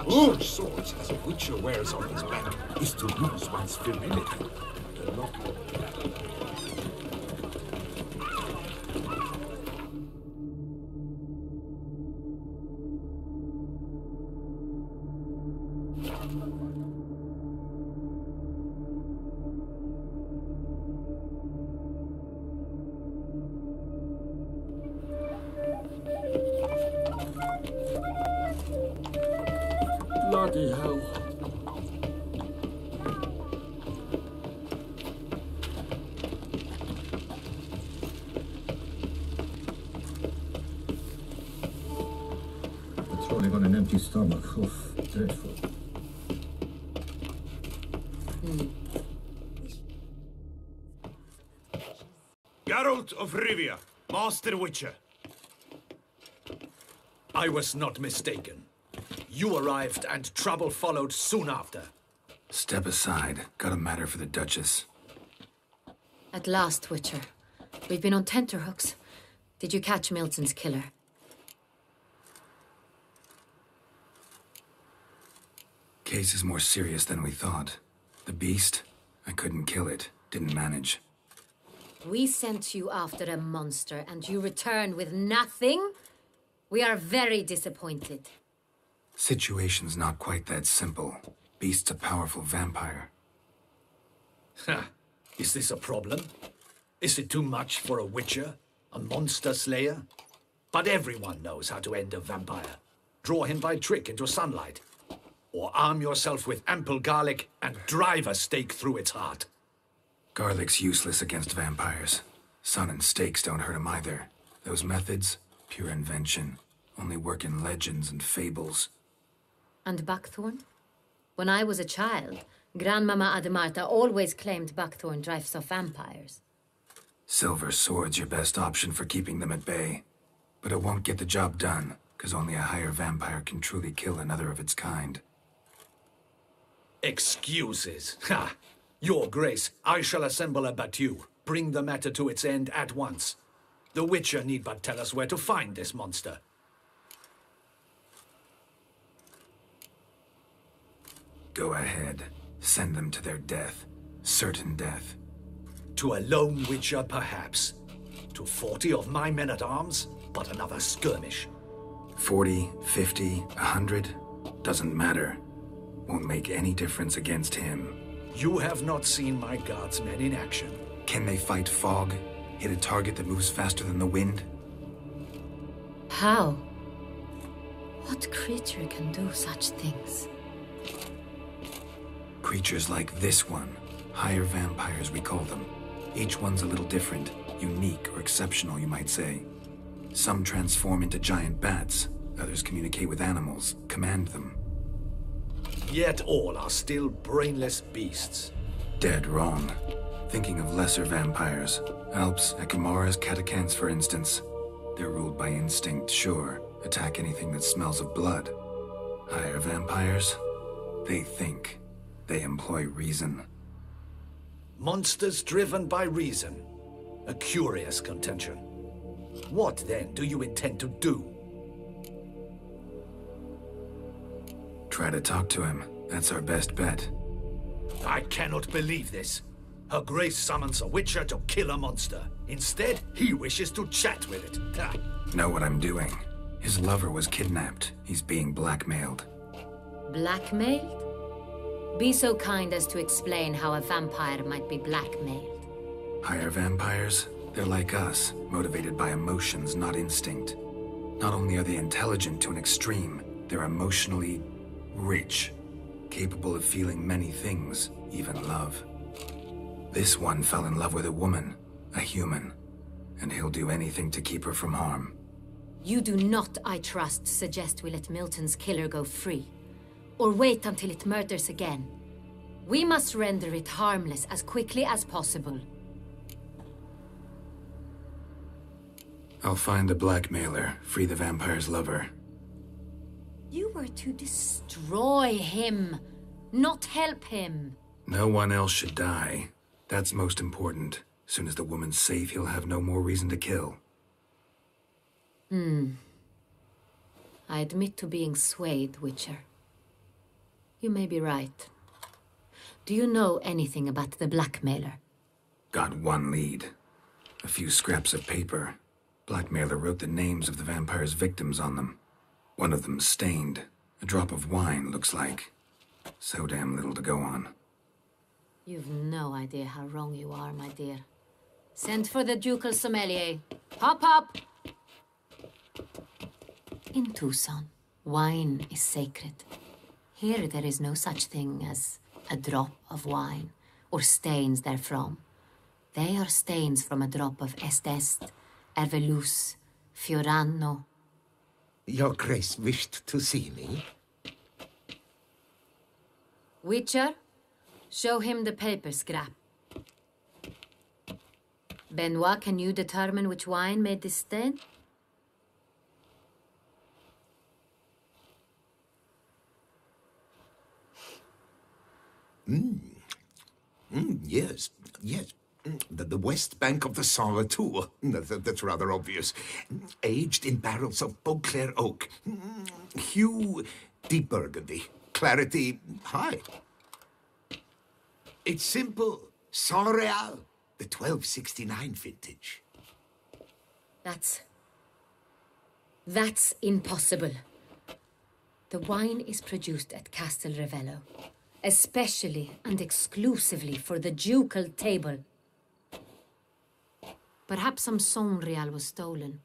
touch such swords as a witcher wears on his back is to lose one's virility. The lot bloody hell. Patrolling on an empty stomach. Oof, dreadful. Geralt of Rivia, Master Witcher. I was not mistaken. You arrived and trouble followed soon after. Step aside. Got a matter for the Duchess. At last, Witcher. We've been on tenterhooks. Did you catch Milton's killer? Case is more serious than we thought. The beast? I couldn't kill it. Didn't manage. We sent you after a monster and you returned with nothing? We are very disappointed. Situation's not quite that simple. Beast's a powerful vampire. Ha! Is this a problem? Is it too much for a witcher? A monster slayer? But everyone knows how to end a vampire. Draw him by trick into sunlight. Or arm yourself with ample garlic and drive a stake through its heart. Garlic's useless against vampires. Sun and stakes don't hurt him either. Those methods, pure invention. Only work in legends and fables. And buckthorn? When I was a child, Grandmama Ademarta always claimed buckthorn drives off vampires. Silver sword's your best option for keeping them at bay. But it won't get the job done, because only a higher vampire can truly kill another of its kind. Excuses. Ha! Your Grace, I shall assemble a battue. Bring the matter to its end at once. The Witcher need but tell us where to find this monster. Go ahead. Send them to their death. Certain death. To a lone Witcher, perhaps. To 40 of my men-at-arms, but another skirmish. 40, 50, 100? Doesn't matter. Won't make any difference against him. You have not seen my guardsmen in action. Can they fight fog? Hit a target that moves faster than the wind? How? What creature can do such things? Creatures like this one. Higher vampires, we call them. Each one's a little different. Unique or exceptional, you might say. Some transform into giant bats. Others communicate with animals, command them. Yet all are still brainless beasts. Dead wrong. Thinking of lesser vampires. Alps, Ekamaras, Catacans, for instance. They're ruled by instinct, sure. Attack anything that smells of blood. Higher vampires? They think. They employ reason. Monsters driven by reason. A curious contention. What, then, do you intend to do? Try to talk to him. That's our best bet. I cannot believe this. Her Grace summons a Witcher to kill a monster. Instead, he wishes to chat with it. Ha. Know what I'm doing. His lover was kidnapped. He's being blackmailed. Blackmailed? Be so kind as to explain how a vampire might be blackmailed. Higher vampires? They're like us, motivated by emotions, not instinct. Not only are they intelligent to an extreme, they're emotionally rich, capable of feeling many things, even love. This one fell in love with a woman, a human, and he'll do anything to keep her from harm. You do not, I trust, suggest we let Milton's killer go free, or wait until it murders again. We must render it harmless as quickly as possible. I'll find the blackmailer, free the vampire's lover. You were to destroy him, not help him. No one else should die. That's most important. As soon as the woman's safe, he'll have no more reason to kill. I admit to being swayed, Witcher. You may be right. Do you know anything about the blackmailer? Got one lead. A few scraps of paper. Blackmailer wrote the names of the vampire's victims on them. One of them stained. A drop of wine, looks like. So damn little to go on. You've no idea how wrong you are, my dear. Send for the ducal sommelier. Hop, hop! In Tucson, wine is sacred. Here there is no such thing as a drop of wine, or stains therefrom. They are stains from a drop of Est, Ervelus, Fiorano. Your Grace wished to see me? Witcher, show him the paper scrap. Benoit, can you determine which wine made this stain? Yes. The west bank of the Saint Retour. That's rather obvious. Aged in barrels of Beauclair oak. Hue, deep burgundy. Clarity, high. It's simple. Saint Real, the 1269 vintage. That's impossible. The wine is produced at Castel Ravello, especially and exclusively for the ducal table. Perhaps some Saint Real was stolen.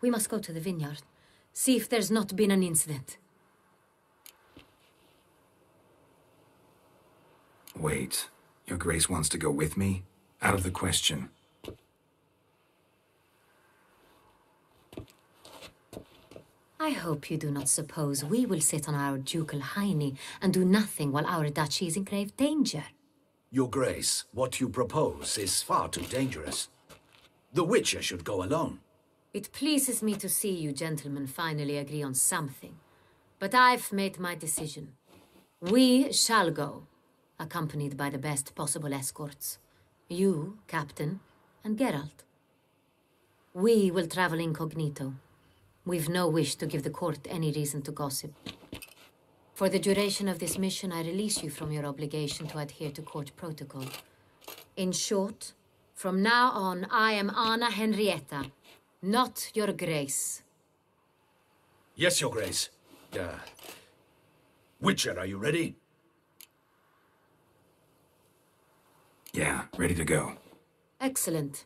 We must go to the vineyard, see if there's not been an incident. Wait, Your Grace wants to go with me? Out of the question. I hope you do not suppose we will sit on our ducal hiney and do nothing while our duchy is in grave danger. Your Grace, what you propose is far too dangerous. The Witcher should go alone. It pleases me to see you gentlemen finally agree on something. But I've made my decision. We shall go, accompanied by the best possible escorts. You, Captain, and Geralt. We will travel incognito. We've no wish to give the court any reason to gossip. For the duration of this mission, I release you from your obligation to adhere to court protocol. In short, from now on, I am Anna Henrietta, not Your Grace. Yes, Your Grace. Witcher, are you ready? Yeah, ready to go. Excellent.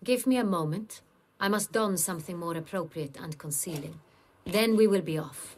Give me a moment. I must don something more appropriate and concealing. Then we will be off.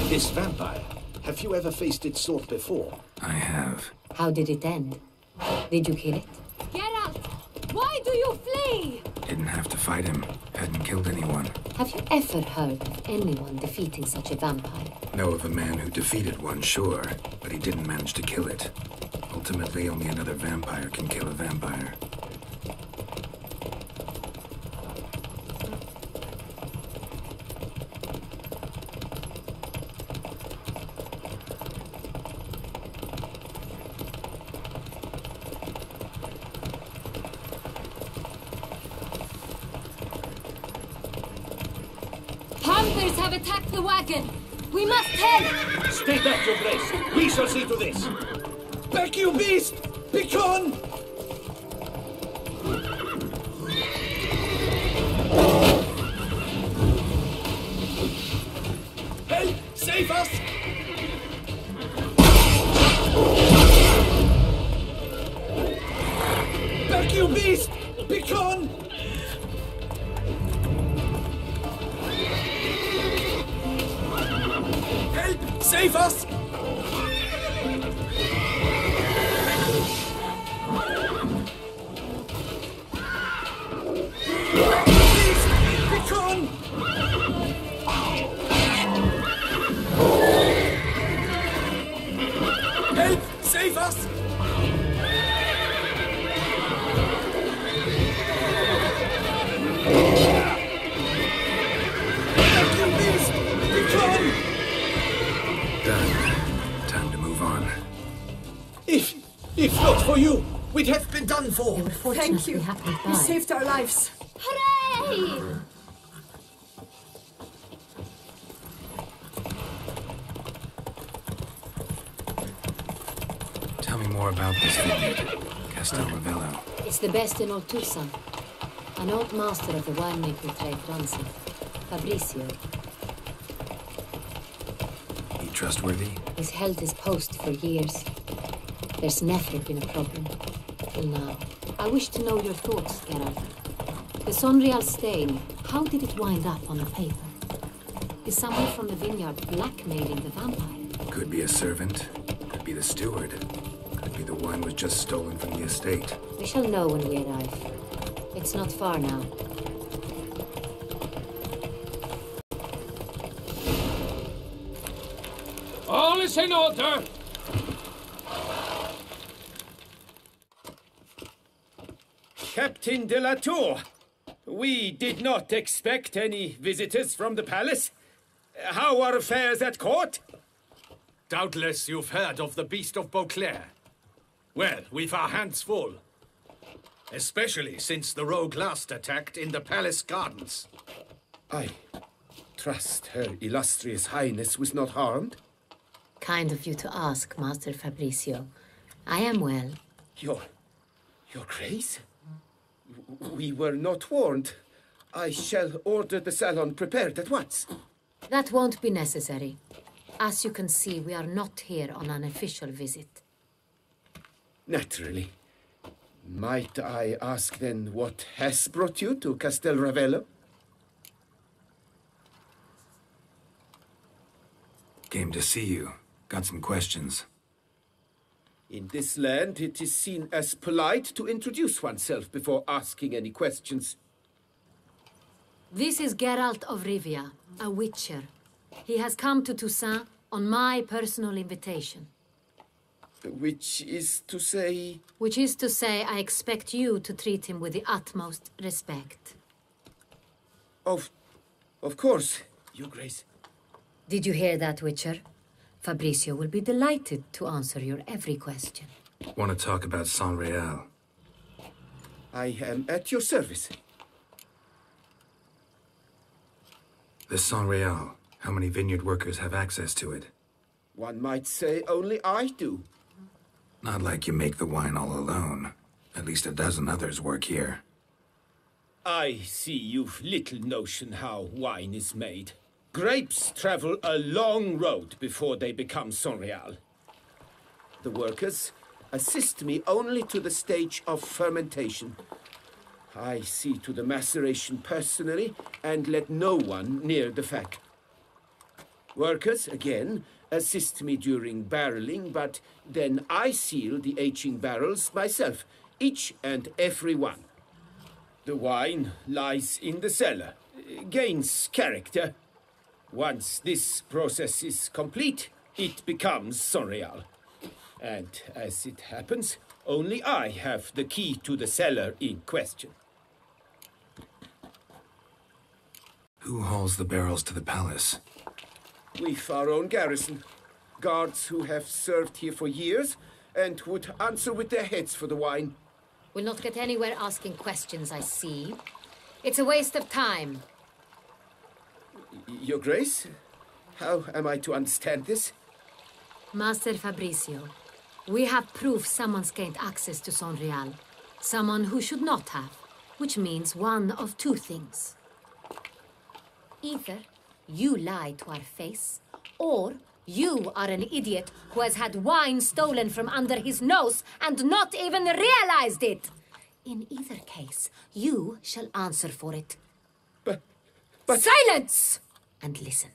This vampire, have you ever faced its sort before? I have. How did it end? Did you kill it? Geralt! Why do you flee? Didn't have to fight him. Hadn't killed anyone. Have you ever heard of anyone defeating such a vampire? Know of a man who defeated one, sure, but he didn't manage to kill it. Ultimately, only another vampire can kill a vampire. Hunters have attacked the wagon! We must help! Stay back, Your Grace. We shall see to this. Back, you beast! Begone! Help! Save us! Done. Time to move on. If not for you, we'd have been done for. They were Thank fortunately you. happened by. You saved our lives. Hooray! Tell me more about this vineyard, Castel Ravello. It's the best in Oltusa. An old master of the winemaking trade runs it. Fabrizio. He trustworthy? He's held his post for years. There's never been a problem. Till now. I wish to know your thoughts, Geralt. The Sonreal stain, how did it wind up on the paper? Is someone from the vineyard blackmailing the vampire? Could be a servant. Could be the steward. Could be the wine was just stolen from the estate. We shall know when we arrive. It's not far now. All is in order. Captain de la Tour, we did not expect any visitors from the palace. How are affairs at court? Doubtless you've heard of the Beast of Beauclair. Well, we've our hands full. Especially since the rogue last attacked in the palace gardens. I trust Her Illustrious Highness was not harmed. Kind of you to ask, Master Fabrizio. I am well. Your Grace? We were not warned. I shall order the salon prepared at once. That won't be necessary. As you can see, we are not here on an official visit. Naturally. Might I ask then what has brought you to Castel Ravello? Came to see you. Got some questions. In this land, it is seen as polite to introduce oneself before asking any questions. This is Geralt of Rivia, a witcher. He has come to Toussaint on my personal invitation. Which is to say... Which is to say, I expect you to treat him with the utmost respect. Of course, Your Grace. Did you hear that, Witcher? Fabrizio will be delighted to answer your every question. Want to talk about Sonreal? I am at your service. The Sonreal. How many vineyard workers have access to it? One might say only I do. Not like you make the wine all alone. At least a dozen others work here. I see you've little notion how wine is made. Grapes travel a long road before they become Sonreal. The workers assist me only to the stage of fermentation. I see to the maceration personally and let no one near the fat. Workers, again, assist me during barreling, but then I seal the aging barrels myself, each and every one. The wine lies in the cellar, gains character. Once this process is complete, it becomes Sonreal. And as it happens, only I have the key to the cellar in question. Who hauls the barrels to the palace? We've our own garrison. Guards who have served here for years and would answer with their heads for the wine. We'll not get anywhere asking questions, I see. It's a waste of time. Your Grace, how am I to understand this? Master Fabrizio, we have proof someone's gained access to Sonreal. Someone who should not have, which means one of two things. Either you lie to our face, or you are an idiot who has had wine stolen from under his nose and not even realized it. In either case, you shall answer for it. But... Silence! And listen.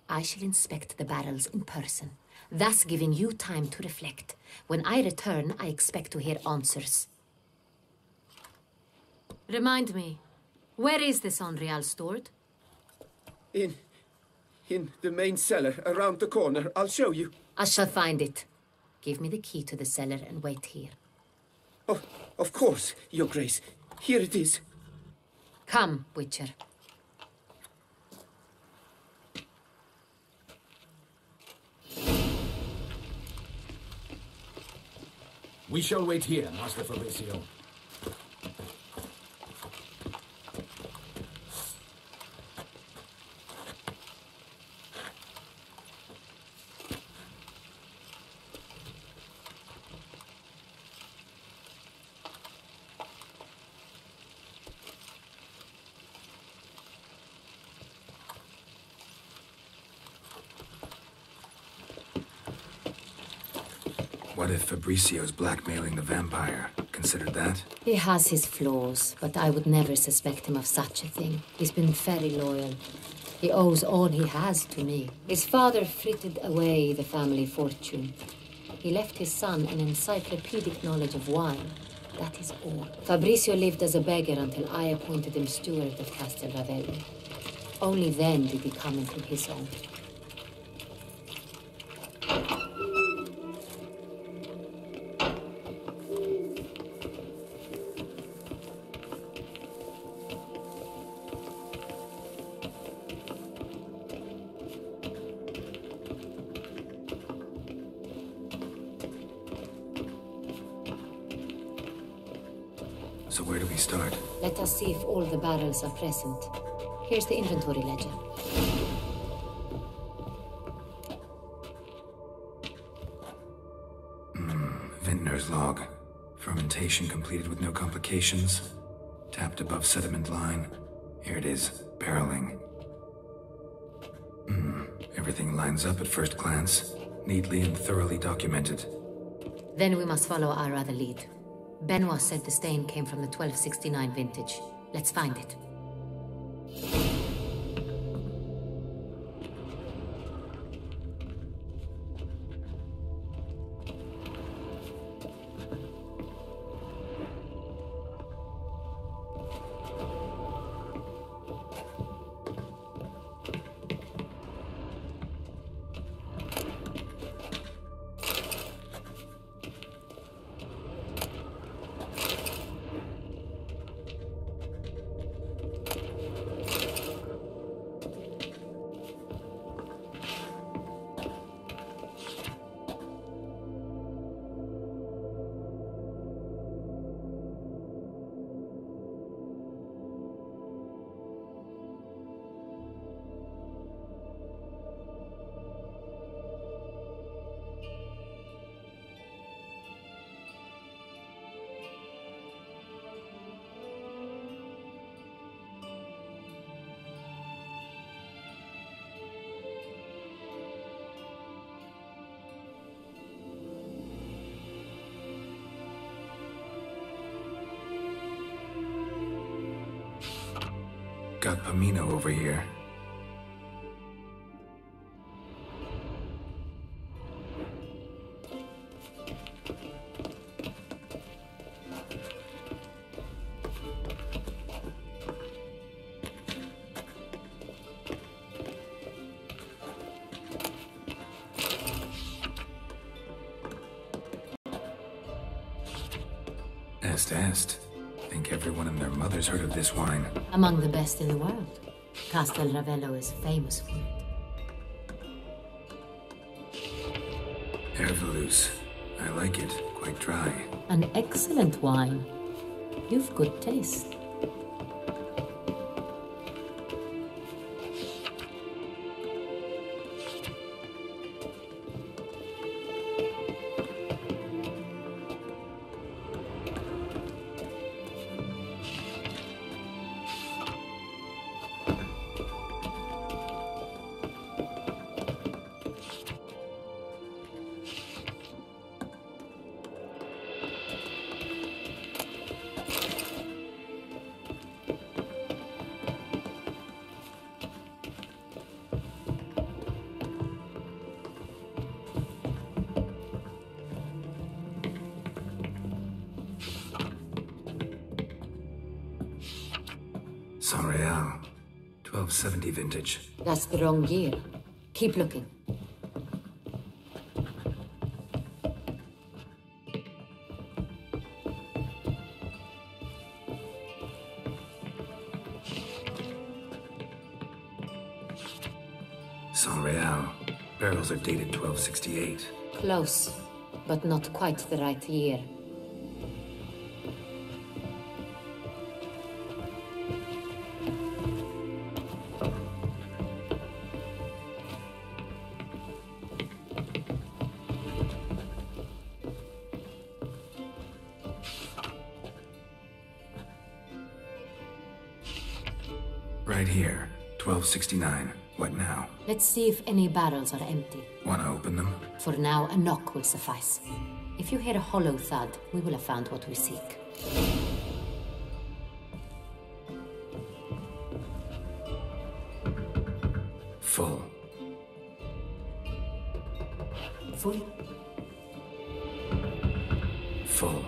I shall inspect the barrels in person. thus giving you time to reflect. When I return, I expect to hear answers. Remind me, where is this Unreal stored? In the main cellar, around the corner. I'll show you. I shall find it. Give me the key to the cellar and wait here. Oh, of course, Your Grace. Here it is. Come, Witcher. We shall wait here, Master Fabrizio. What if Fabricio's blackmailing the vampire? Considered that? He has his flaws, but I would never suspect him of such a thing. He's been very loyal. He owes all he has to me. His father frittered away the family fortune. He left his son an encyclopedic knowledge of wine. That is all. Fabricio lived as a beggar until I appointed him steward of Castel Ravello. Only then did he come into his own. So where do we start? Let us see if all the barrels are present. Here's the inventory ledger. Vintner's log. Fermentation completed with no complications. Tapped above sediment line. Here it is. Barreling. Everything lines up at first glance. Neatly and thoroughly documented. Then we must follow our other lead. Benoit said the stain came from the 1269 vintage. Let's find it. Got Pamino over here. Est. Think everyone and their mother's heard of this wine. Among the best in the world. Castel Ravello is famous for it. Hervelus. I like it. Quite dry. An excellent wine. You've good taste. Sanreal. 1270 vintage. That's the wrong year. Keep looking. Sanreal. Barrels are dated 1268. Close, but not quite the right year. Right here. 1269. What now? Let's see if any barrels are empty. Wanna open them? For now, a knock will suffice. If you hear a hollow thud, we will have found what we seek. Full. Full? Full.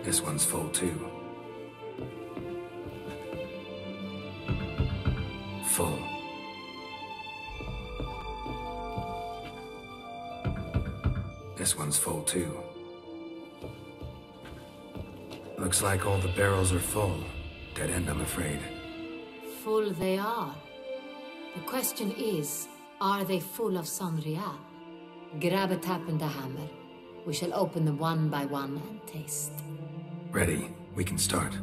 This one's full too. Full. This one's full too. Looks like all the barrels are full. Dead end, I'm afraid. Full they are. The question is, are they full of Sanreal? Grab a tap and a hammer. We shall open them one by one and taste. Ready. We can start.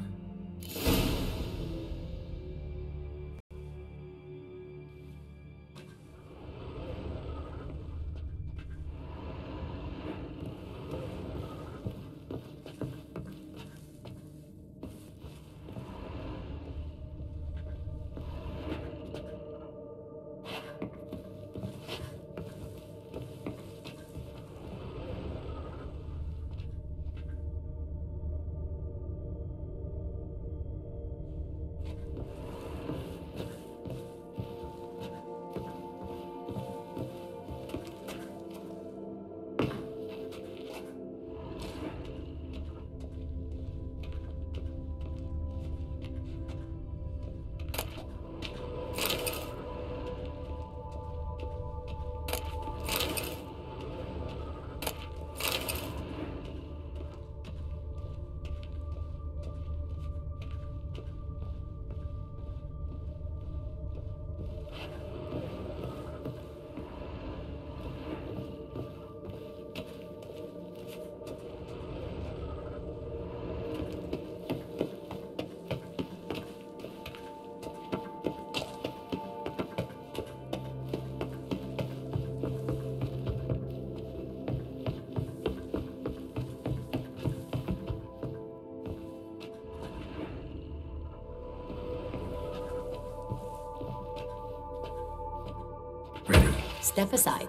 Ready. Step aside.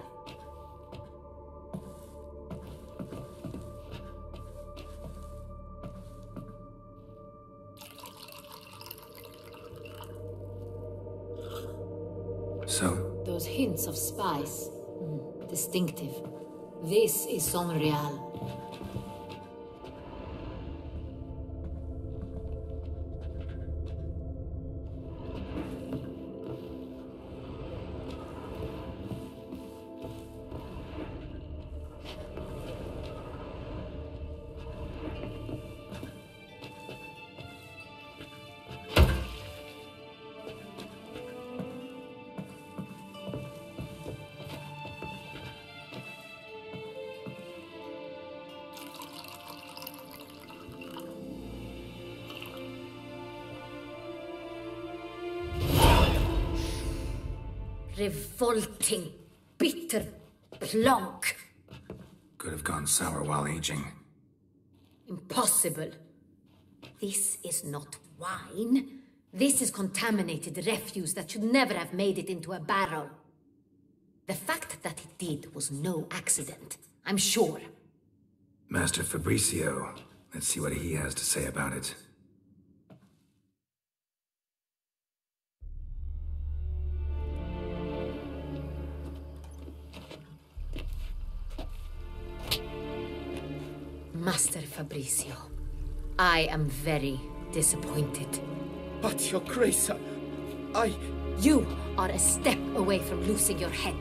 So? Those hints of spice. Distinctive. This is Sanreal. Revolting, bitter plonk. Could have gone sour while aging. Impossible. This is not wine. This is contaminated refuse that should never have made it into a barrel. The fact that it did was no accident, I'm sure. Master Fabricio. Let's see what he has to say about it. Master Fabrizio, I am very disappointed. But your grace, I... You are a step away from losing your head.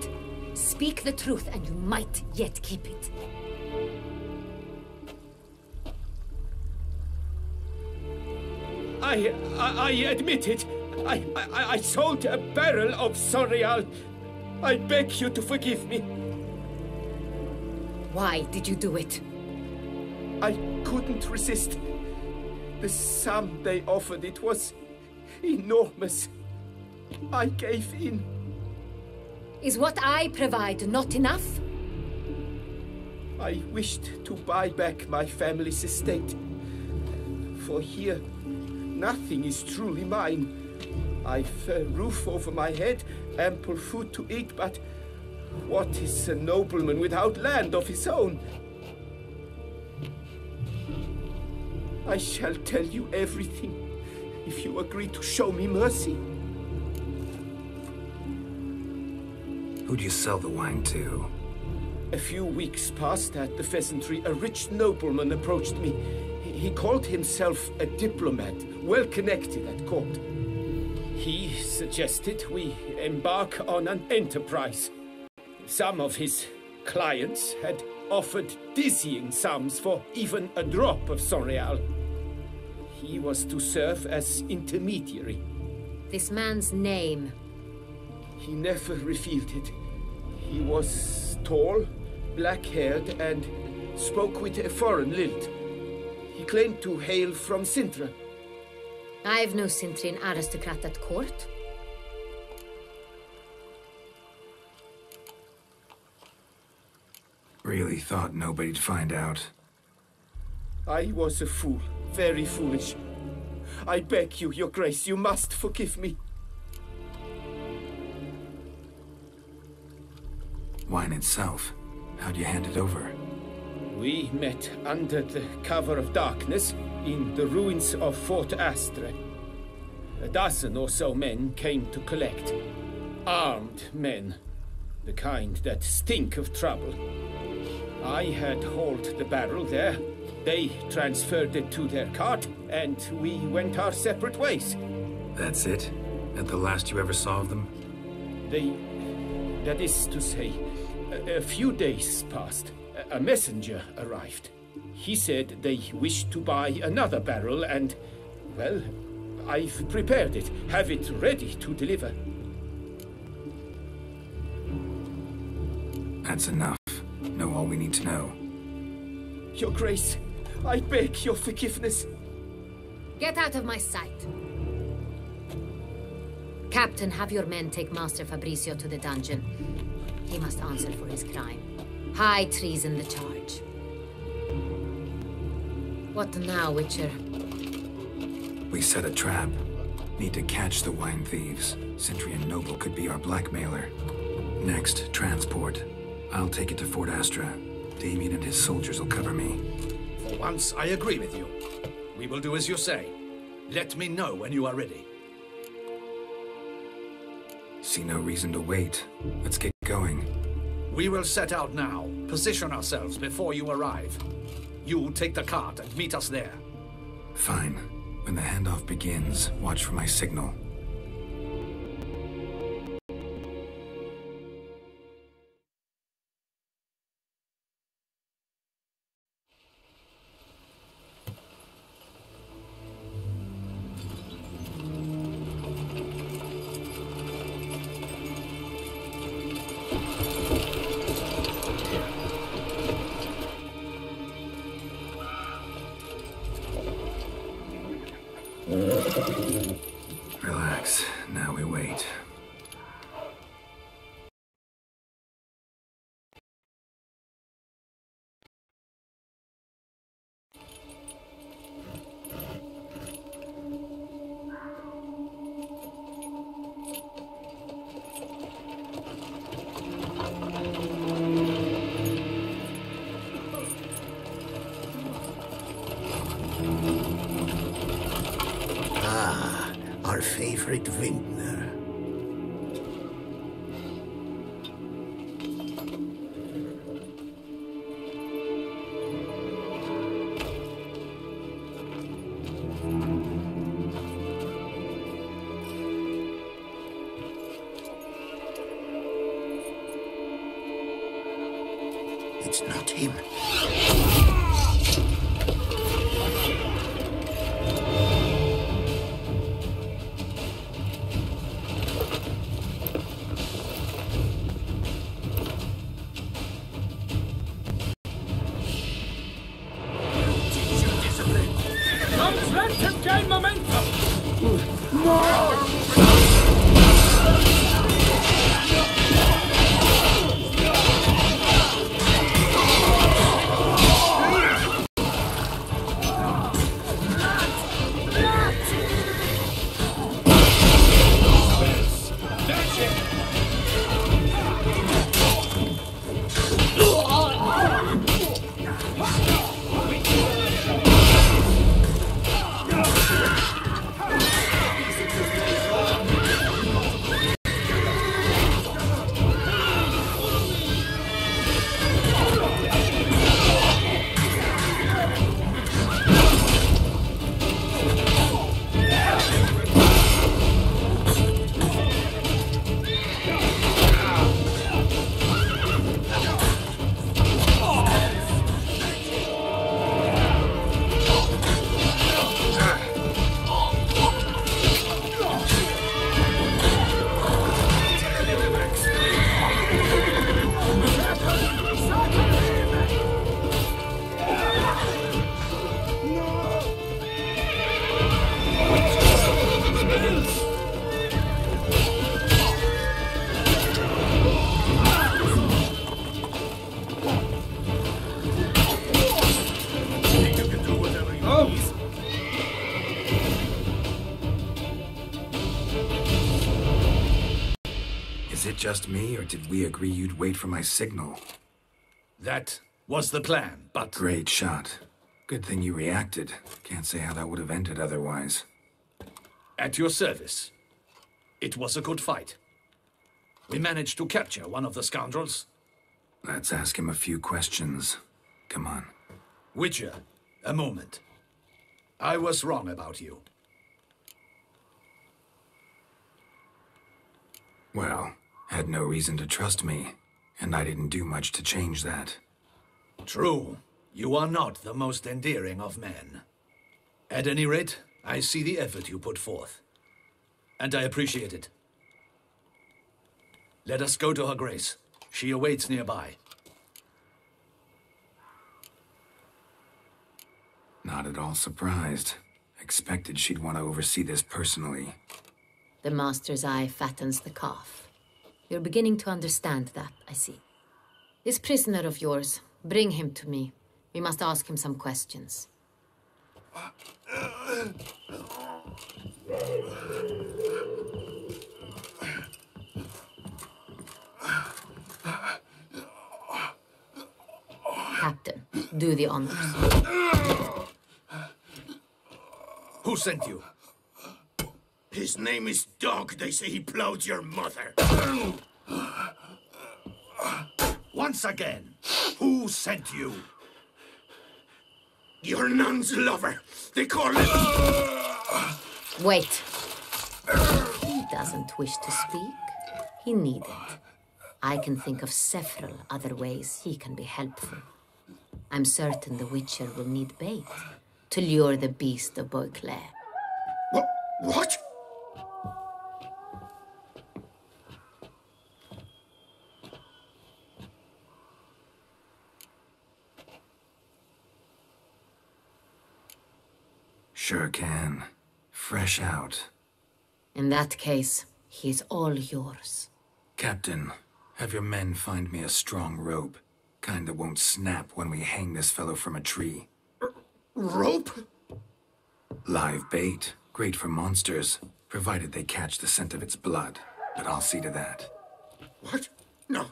Speak the truth and you might yet keep it. I admit it. I sold a barrel of Sonreal. I beg you to forgive me. Why did you do it? I couldn't resist. The sum they offered, it was enormous. I gave in. Is what I provide not enough? I wished to buy back my family's estate. For here, nothing is truly mine. I've a roof over my head, ample food to eat, but what is a nobleman without land of his own? I shall tell you everything, if you agree to show me mercy. Who'd you sell the wine to? A few weeks past at the pheasantry, a rich nobleman approached me. He called himself a diplomat, well connected at court. He suggested we embark on an enterprise. Some of his clients had offered dizzying sums for even a drop of Sonreal. He was to serve as intermediary. This man's name? He never revealed it. He was tall, black-haired, and spoke with a foreign lilt. He claimed to hail from Sintra. I've no Sintrin aristocrat at court. Really thought nobody'd find out. I was a fool, very foolish. I beg you, Your Grace, you must forgive me. Wine itself, how'd you hand it over? We met under the cover of darkness in the ruins of Fort Astre. A dozen or so men came to collect. Armed men, the kind that stink of trouble. I had hauled the barrel there. They transferred it to their cart, and we went our separate ways. That's it? At the last you ever saw of them? That is to say, a few days passed. A messenger arrived. He said they wished to buy another barrel and, well, I've prepared it, have it ready to deliver. That's enough. Know all we need to know. Your Grace, I beg your forgiveness. Get out of my sight. Captain, have your men take Master Fabrizio to the dungeon. He must answer for his crime. High treason the charge. What now, Witcher? We set a trap. Need to catch the wine thieves. Centrian Noble could be our blackmailer. Next, transport. I'll take it to Fort Astra. Damien and his soldiers will cover me. For once, I agree with you. We will do as you say. Let me know when you are ready. See no reason to wait. Let's get going. We will set out now. Position ourselves before you arrive. You take the cart and meet us there. Fine. When the handoff begins, watch for my signal. Relax. Now we wait. Our favorite vintner. It's not him. Let him gain momentum! Is it just me, or did we agree you'd wait for my signal? That was the plan, but... Great shot. Good thing you reacted. Can't say how that would have ended otherwise. At your service. It was a good fight. We managed to capture one of the scoundrels. Let's ask him a few questions. Come on. Witcher, a moment. I was wrong about you. Well, had no reason to trust me, and I didn't do much to change that. True. You are not the most endearing of men. At any rate, I see the effort you put forth. And I appreciate it. Let us go to her grace. She awaits nearby. Not at all surprised. Expected she'd want to oversee this personally. The master's eye fattens the calf. You're beginning to understand that, I see. This prisoner of yours, bring him to me. We must ask him some questions. Captain, do the honors. Who sent you? His name is Dog. They say he plowed your mother. Once again, who sent you? Your nun's lover. They call him... Wait. He doesn't wish to speak. He needn't. I can think of several other ways he can be helpful. I'm certain the Witcher will need bait to lure the beast of Beauclair. What? Sure can. Fresh out. In that case, he's all yours. Captain, have your men find me a strong rope. Kind that won't snap when we hang this fellow from a tree. Rope? Live bait. Great for monsters, provided they catch the scent of its blood. But I'll see to that. What? No.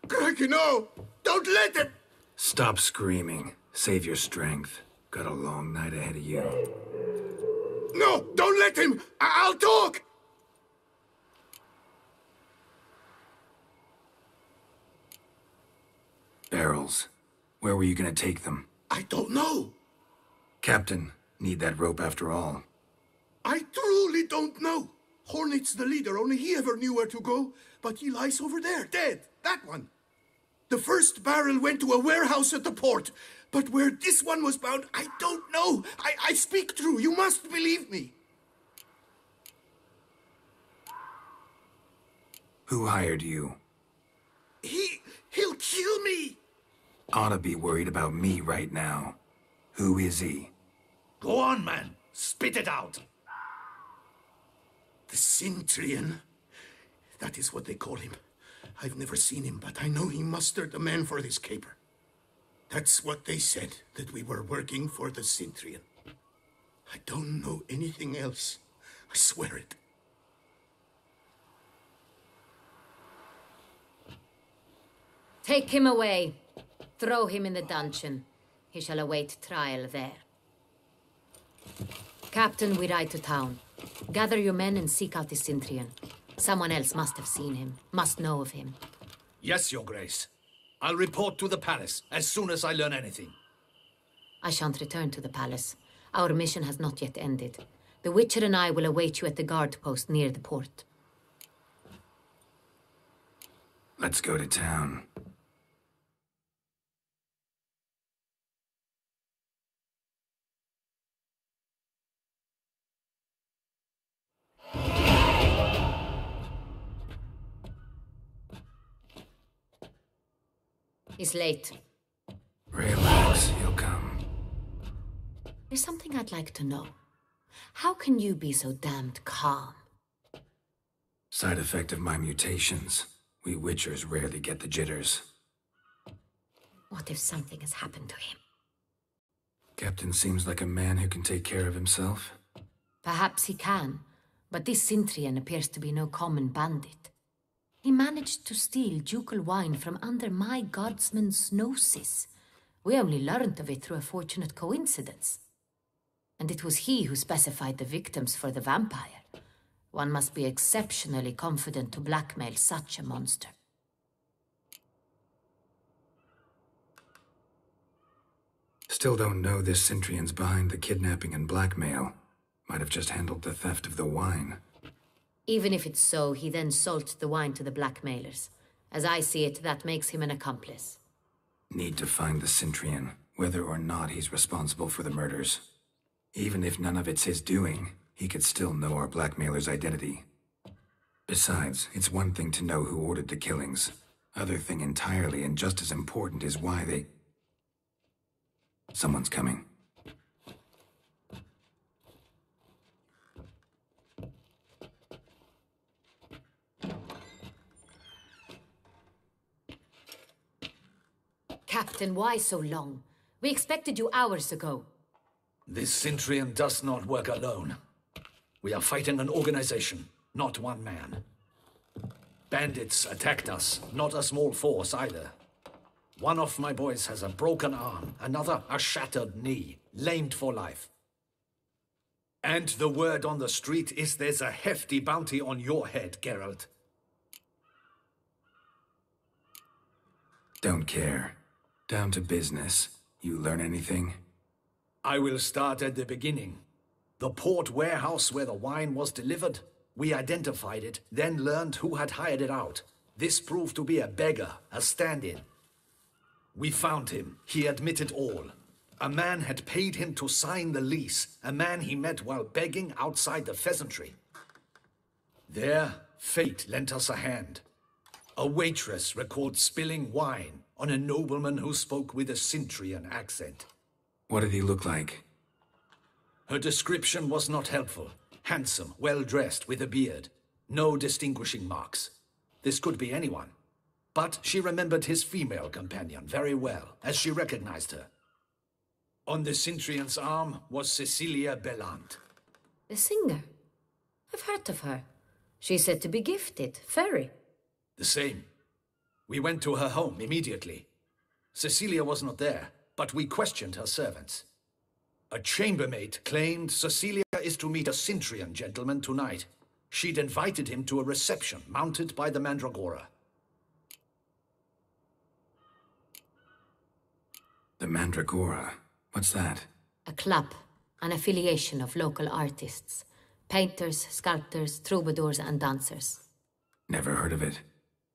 Crikey, no! Don't let him! Stop screaming. Save your strength. Got a long night ahead of you. No! Don't let him! I'll talk! Barrels. Where were you gonna take them? I don't know. Captain, need that rope after all. I truly don't know. Hornet's the leader, only he ever knew where to go. But he lies over there, dead. That one. The first barrel went to a warehouse at the port. But where this one was bound, I don't know. I speak true. You must believe me. Who hired you? He'll kill me. Ought to be worried about me right now. Who is he? Go on, man. Spit it out. The Cintrian. That is what they call him. I've never seen him, but I know he mustered the men for this caper. That's what they said, that we were working for the Cintrian. I don't know anything else. I swear it. Take him away. Throw him in the dungeon. He shall await trial there. Captain, we ride to town. Gather your men and seek out the Cintrian. Someone else must have seen him, must know of him. Yes, Your Grace. I'll report to the palace as soon as I learn anything. I shan't return to the palace. Our mission has not yet ended. The Witcher and I will await you at the guard post near the port. Let's go to town. He's late. Relax, he'll come. There's something I'd like to know. How can you be so damned calm? Side effect of my mutations. We Witchers rarely get the jitters. What if something has happened to him? Captain seems like a man who can take care of himself. Perhaps he can, but this Cintrian appears to be no common bandit. He managed to steal ducal wine from under my guardsman's noses. We only learned of it through a fortunate coincidence. And it was he who specified the victims for the vampire. One must be exceptionally confident to blackmail such a monster. Still don't know this Cintrian's behind the kidnapping and blackmail. Might have just handled the theft of the wine. Even if it's so, he then sold the wine to the blackmailers. As I see it, that makes him an accomplice. Need to find the Cintrian, whether or not he's responsible for the murders. Even if none of it's his doing, he could still know our blackmailer's identity. Besides, it's one thing to know who ordered the killings. Other thing entirely, and just as important, is why they... Someone's coming. Captain, why so long? We expected you hours ago. This Cintrian does not work alone. We are fighting an organization, not one man. Bandits attacked us, not a small force either. One of my boys has a broken arm, another a shattered knee, lamed for life. And the word on the street is there's a hefty bounty on your head, Geralt. Don't care. Down to business. You learn anything? I will start at the beginning. The port warehouse where the wine was delivered. We identified it, then learned who had hired it out. This proved to be a beggar, a stand-in. We found him. He admitted all. A man had paid him to sign the lease, a man he met while begging outside the pheasantry. There, fate lent us a hand. A waitress records spilling wine on a nobleman who spoke with a Cintrian accent. What did he look like? Her description was not helpful. Handsome, well-dressed, with a beard. No distinguishing marks. This could be anyone. But she remembered his female companion very well, as she recognized her. On the Cintrian's arm was Cecilia Bellant. The singer? I've heard of her. She's said to be gifted, fairy. The same. We went to her home immediately. Cecilia was not there, but we questioned her servants. A chambermaid claimed Cecilia is to meet a Cintrian gentleman tonight. She'd invited him to a reception mounted by the Mandragora. The Mandragora? What's that? A club, an affiliation of local artists. Painters, sculptors, troubadours and dancers. Never heard of it.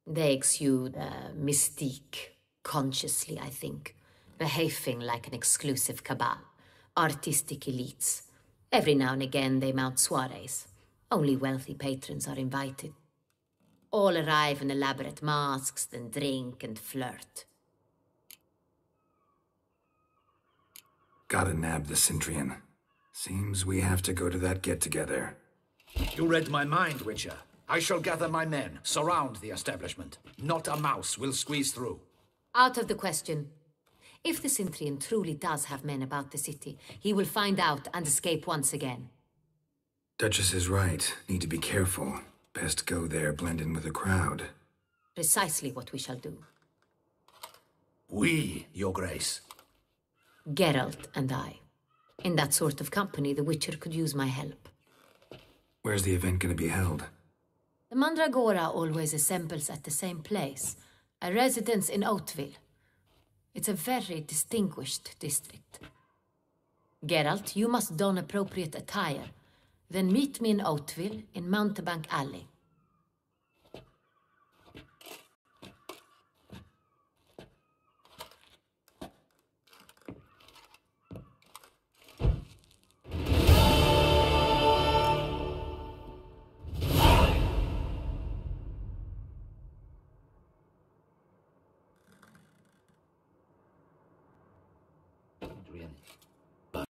They exude mystique. Consciously, I think. Behaving like an exclusive cabal. Artistic elites. Every now and again they mount soirees. Only wealthy patrons are invited. All arrive in elaborate masks, then drink and flirt. Gotta nab the Cintrian. Seems we have to go to that get-together. You read my mind, Witcher. I shall gather my men, surround the establishment. Not a mouse will squeeze through. Out of the question. If the Cintrian truly does have men about the city, he will find out and escape once again. Duchess is right. Need to be careful. Best go there, blend in with the crowd. Precisely what we shall do. We, Your Grace. Geralt and I. In that sort of company, the Witcher could use my help. Where's the event gonna be held? The Mandragora always assembles at the same place, a residence in Oatville. It's a very distinguished district. Geralt, you must don appropriate attire. Then meet me in Oatville in Mountebank Alley.